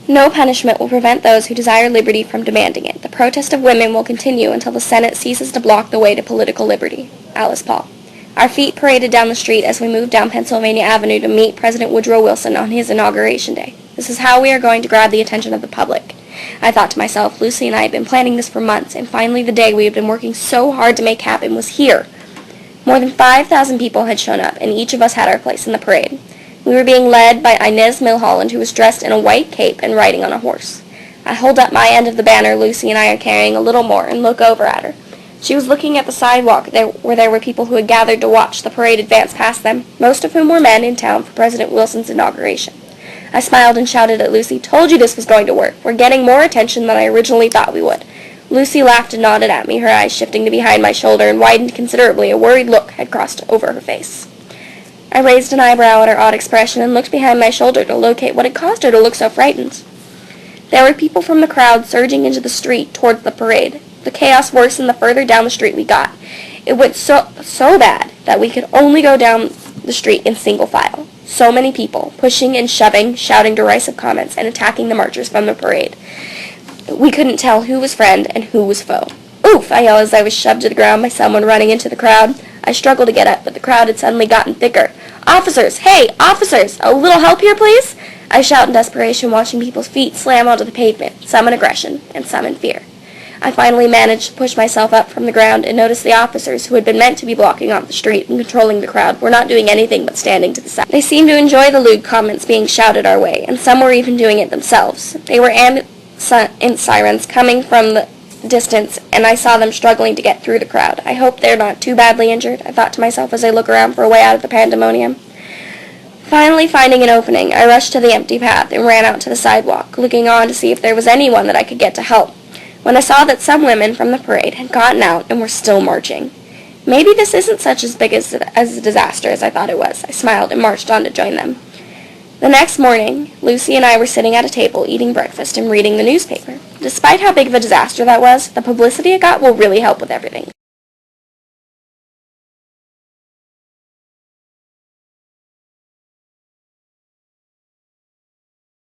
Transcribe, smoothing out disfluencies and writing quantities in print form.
No punishment will prevent those who desire liberty from demanding it. The protest of women will continue until the Senate ceases to block the way to political liberty. Alice Paul. Our feet paraded down the street as we moved down Pennsylvania Avenue to meet President Woodrow Wilson on his inauguration day. This is how we are going to grab the attention of the public. I thought to myself, Lucy and I had been planning this for months, and finally the day we had been working so hard to make happen was here. More than 5,000 people had shown up, and each of us had our place in the parade. We were being led by Inez Milholland, who was dressed in a white cape and riding on a horse. I hold up my end of the banner Lucy and I are carrying a little more and look over at her. She was looking at the sidewalk where there were people who had gathered to watch the parade advance past them, most of whom were men in town for President Wilson's inauguration. I smiled and shouted at Lucy, "Told you this was going to work. We're getting more attention than I originally thought we would." Lucy laughed and nodded at me, her eyes shifting to behind my shoulder and widened considerably. A worried look had crossed over her face. I raised an eyebrow at her odd expression and looked behind my shoulder to locate what had caused her to look so frightened. There were people from the crowd surging into the street towards the parade. The chaos worsened the further down the street we got. It went so bad that we could only go down the street in single file. So many people, pushing and shoving, shouting derisive comments, and attacking the marchers from the parade. We couldn't tell who was friend and who was foe. "Oof!" I yelled as I was shoved to the ground by someone running into the crowd. I struggled to get up, but the crowd had suddenly gotten thicker. "Officers! Hey! Officers! A little help here, please!" I shout in desperation, watching people's feet slam onto the pavement, some in aggression and some in fear. I finally managed to push myself up from the ground and noticed the officers, who had been meant to be blocking off the street and controlling the crowd, were not doing anything but standing to the side. They seemed to enjoy the lewd comments being shouted our way, and some were even doing it themselves. They were ambulance sirens coming from the distance, and I saw them struggling to get through the crowd. I hope they're not too badly injured, I thought to myself as I look around for a way out of the pandemonium. Finally finding an opening, I rushed to the empty path and ran out to the sidewalk, looking on to see if there was anyone that I could get to help, when I saw that some women from the parade had gotten out and were still marching. Maybe this isn't such as big as a disaster as I thought it was. I smiled and marched on to join them. The next morning, Lucy and I were sitting at a table eating breakfast and reading the newspaper. Despite how big of a disaster that was, the publicity it got will really help with everything.